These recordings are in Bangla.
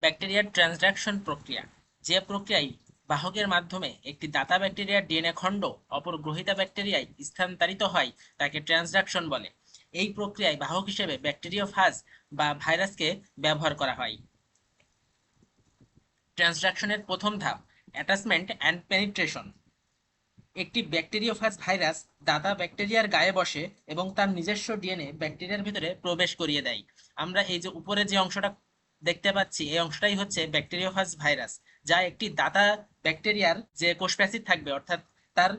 ব্যাকটেরিয়ার ট্রান্সডাকশন প্রক্রিয়া, যে প্রক্রিয়ায় বাহকের মাধ্যমে একটি দাতা ব্যাকটেরিয়ার ডিএনএ খণ্ড অপর গ্রহীতা ব্যাকটেরিয়ায় স্থানান্তরিত হয় তাকে ট্রান্সডাকশন বলে। এই প্রক্রিয়ায় বাহক হিসেবে ব্যাকটেরিওফাজ বা ভাইরাসকে ব্যবহার করা হয়। ট্রান্সডাকশনের প্রথম ধাপ অ্যাটাচমেন্ট অ্যান্ড পেনিট্রেশন। একটি ব্যাকটেরিওফাজ ভাইরাস দাতা ব্যাকটেরিয়ার গায়ে বসে এবং তার নিজস্ব ডিএনএ ব্যাকটেরিয়ার ভিতরে প্রবেশ করিয়ে দেয়। আমরা এই যে উপরে যে অংশটা দেখতে পাচ্ছি এই অংশটাই হচ্ছে ব্যাকটেরিওফাজ ভাইরাস, যা একটি দাতা ব্যাকটেরিয়ার যে কোষ প্রাচীর থাকবে অর্থাৎ তার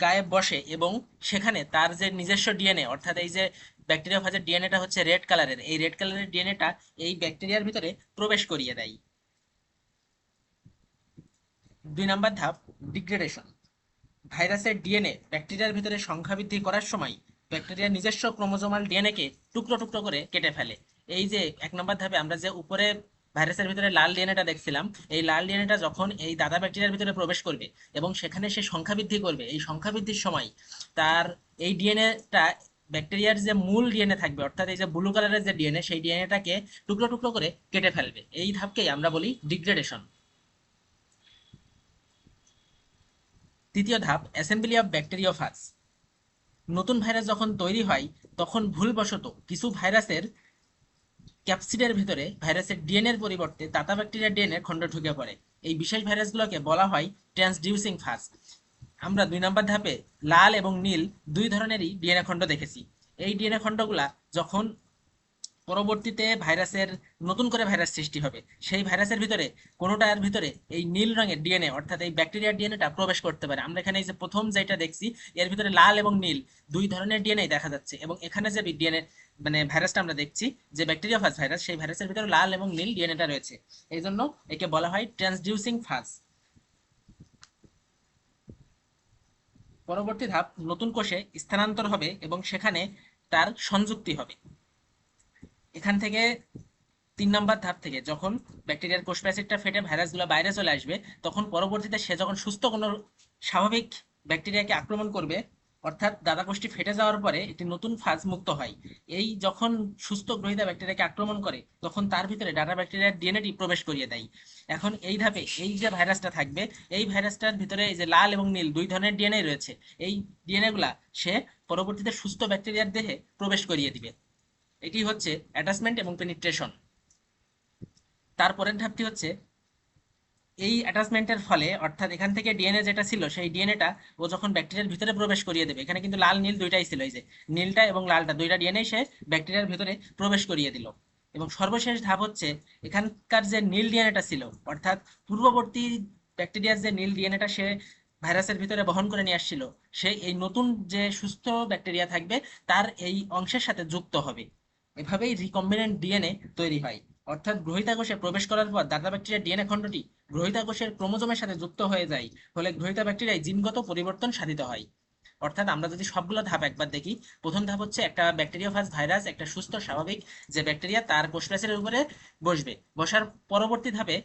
গায়ে বসে এবং সেখানে তার যে নিজস্ব ডিএনএ অর্থাৎ এই যে ব্যাকটেরিওফাজের ডিএনএটা হচ্ছে রেড কালারের, এই রেড কালারের ডিএনএটা এই ব্যাকটেরিয়ার ভিতরে প্রবেশ করিয়ে দেয়। 2 নম্বর ধাপ ডিগ্রেডেশন। ভাইরাসের ডিএনএ ব্যাকটেরিয়ার ভিতরে সংখ্যা বৃদ্ধি করার সময় ব্যাকটেরিয়ার নিজস্ব ক্রোমোজোমাল ডিএনএ কে টুকরো টুকরো করে কেটে ফেলে। এই যে 1 নম্বর ধাপে আমরা যে উপরে ভাইরাসের ভিতরে লাল ডিএনএটা দেখছিলাম, এই লাল ডিএনএটা যখন এই দাদা ব্যাকটেরিয়ার ভিতরে প্রবেশ করবে এবং সেখানে সে সংখ্যা বৃদ্ধি করবে, এই সংখ্যা বৃদ্ধির সময় তার এই ডিএনএটা ব্যাকটেরিয়ার যে মূল ডিএনএ থাকবে অর্থাৎ এই যে ব্লু কালারের যে ডিএনএ সেই ডিএনএটাকে টুকরো টুকরো করে কেটে ফেলবে। এই ধাপকেই আমরা বলি ডিগ্রেডেশন। 3য় ধাপ অ্যাসেম্বলি অফ ব্যাকটেরিওফাজ। নতুন ভাইরাস যখন তৈরি হয় তখন ভুলবশত কিছু ভাইরাসের ক্যাপসিডের ভিতরে ভাইরাসের ডিএনএর পরিবর্তে দাতা ব্যাকটেরিয়ার ডিএনএ খণ্ড ঢুকে পড়ে। এই বিশেষ ভাইরাসগুলোকে বলা হয় ট্রান্সডিউসিং ফাজ। আমরা 2 নম্বর ধাপে লাল এবং নীল দুই ধরনেরই ডিএনএ খণ্ড দেখেছি। এই ডিএনএ খণ্ডগুলা যখন পরবর্তীতে ভাইরাসের নতুন করে ভাইরাস সৃষ্টি হবে সেই ভাইরাসের ভিতরে কোনোটার ভিতরে এই নীল রঙের ডিএনএ অর্থাৎ এই ব্যাকটেরিয়ার ডিএনএটা প্রবেশ করতে পারে। আমরা এখানে এই যে প্রথম যেটা দেখছি এর ভিতরে লাল এবং নীল দুই ধরনের ডিএনএ দেখা যাচ্ছে এবং এখানে যে ডিএনএ মানে ভাইরাসটা আমরা দেখছি যে ব্যাকটেরিয়াফাজ ভাইরাস, সেই ভাইরাসের ভিতরে লাল এবং নীল ডিএনএটা রয়েছে। এই জন্য একে বলা হয় ট্রান্সডিউসিং ফাজ। পরবর্তী ধাপ নতুন কোষে স্থানান্তর হবে এবং সেখানে তার সংযুক্তি হবে। এখান থেকে 3 নম্বর ধাপ থেকে যখন ব্যাকটেরিয়ার কোষ প্রাচীরটা ফেটে ভাইরাসগুলো বাইরে চলে আসবে তখন পরবর্তীতে সে যখন সুস্থ কোনো স্বাভাবিক ব্যাকটেরিয়াকে আক্রমণ করবে অর্থাৎ দাদা কোষটি ফেটে যাওয়ার পরে একটি নতুন ফাজ মুক্ত হয়। এই যখন সুস্থ গ্রহীতা ব্যাকটেরিয়াকে আক্রমণ করে তখন তার ভিতরে ডাটা ব্যাকটেরিয়ার ডিএনএটি প্রবেশ করিয়ে দেয়। এখন এই ধাপে এই যে ভাইরাসটা থাকবে এই ভাইরাসটার ভিতরে এই যে লাল এবং নীল দুই ধরনের ডিএনএ রয়েছে, এই ডিএনএ গুলা সে পরবর্তীতে সুস্থ ব্যাকটেরিয়ার দেহে প্রবেশ করিয়ে দিবে। এটি হচ্ছে অ্যাটাচমেন্ট এবং পেনিট্রেশন। তারপরের ধাপটি হচ্ছে এই অ্যাটাচমেন্টের ফলে অর্থাৎ এখান থেকে ডিএনএ যেটা ছিল সেই ডিএনএটা ও যখন ব্যাকটেরিয়ার ভিতরে প্রবেশ করিয়ে দেবে, এখানে কিন্তু লাল নীল দুইটাই ছিল, এই যে নীলটা এবং লালটা দুইটা ডিএনএ সে ব্যাকটেরিয়ার ভিতরে প্রবেশ করিয়ে দিল। এবং সর্বশেষ ধাপ হচ্ছে এখানকার যে নীল ডিএনএটা ছিল অর্থাৎ পূর্ববর্তী ব্যাকটেরিয়ার যে নীল ডিএনএটা সে ভাইরাসের ভিতরে বহন করে নিয়ে আসছিল, সে এই নতুন যে সুস্থ ব্যাকটেরিয়া থাকবে তার এই অংশের সাথে যুক্ত হবে। এভাবেই রিকম্বিনেন্ট ডিএনএ তৈরি হয়। অর্থাৎ গ্রহীতা কোষে প্রবেশ করার পর দাতা ব্যাকটেরিয়ার ডিএনএ খণ্ডটি গ্রহীতা কোষের ক্রোমোজোমের সাথে যুক্ত হয়ে যায়, ফলে গ্রহীতা ব্যাকটেরিয়ায় জিনগত পরিবর্তন সাধিত হয়। অর্থাৎ আমরা যদি সবগুলো ধাপ একবার দেখি, প্রথম ধাপ হচ্ছে একটা ব্যাকটেরিওফাজ ভাইরাস একটা সুস্থ স্বাভাবিক যে ব্যাকটেরিয়া তার কোষ প্রাচীরের উপরে বসবে, বসার পরবর্তী ধাপে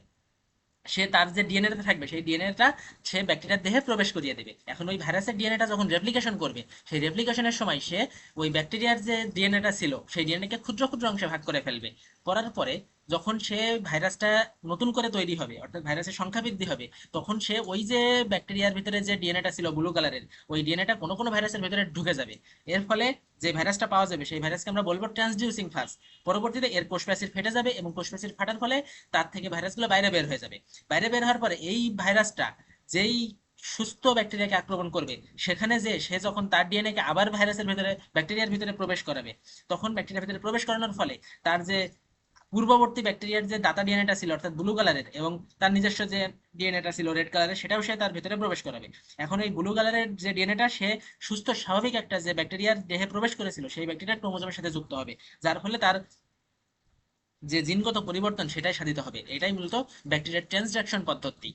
সে তার যে ডিএনএটা থাকবে সেই ডিএনএটা সে ব্যাকটেরিয়ার দেহে প্রবেশ করিয়ে দেবে। এখন ওই ভাইরাসের ডিএনএটা যখন রেপ্লিকেশন করবে সেই রেপ্লিকেশনের সময় সে ওই ব্যাকটেরিয়ার যে ডিএনএটা ছিল সেই ডিএনএকে ক্ষুদ্র ক্ষুদ্র অংশে ভাগ করে ফেলবে। করার পরে যখন সে ভাইরাসটা নতুন করে তৈরি হবে অর্থাৎ ভাইরাসের সংখ্যা বৃদ্ধি হবে তখন সে ওই যে ব্যাকটেরিয়ার ভিতরে যে ডিএনএটা ছিল ব্লু কালারের ওই ডিএনএটা কোনো কোনো ভাইরাসের ভিতরে ঢুকে যাবে। এর ফলে যে ভাইরাসটা পাওয়া যাবে সেই ভাইরাসকে আমরা বলবো ট্রান্সডিউসিং ফাজ। পরবর্তীতে এর কোষ প্রাচীর ফেটে যাবে এবং কোষ প্রাচীর ফাটার ফলে তার থেকে ভাইরাসগুলো বাইরে বের হয়ে যাবে। বাইরে বের হওয়ার পরে এই ভাইরাসটা যেই সুস্থ ব্যাকটেরিয়াকে আক্রমণ করবে সেখানে যে সে যখন তার ডিএনএ কে আবার ভাইরাসের ভিতরে ব্যাকটেরিয়ার ভিতরে প্রবেশ করাবে তখন ব্যাকটেরিয়ার ভিতরে প্রবেশ করানোর ফলে তার যে পূর্ববর্তী ব্যাকটেরিয়ার যে দাতা ডিএনএটা ছিল অর্থাৎ ব্লু কালারের এবং তার নিজস্ব যে ডিএনএটা ছিল রেড কালারের সেটাও সে তার ভিতরে প্রবেশ করাবে। এখন এই ব্লু কালারের যে ডিএনএটা সে সুস্থ স্বাভাবিক একটা যে ব্যাকটেরিয়ার দেহে প্রবেশ করেছিল সেই ব্যাকটেরিয়ার ক্রোমোজোমের সাথে যুক্ত হবে, যার ফলে তার যে জিনগত পরিবর্তন সেটাই সাধিত হবে। এটাই মূলত ব্যাকটেরিয়ার ট্রান্সডাকশন পদ্ধতি।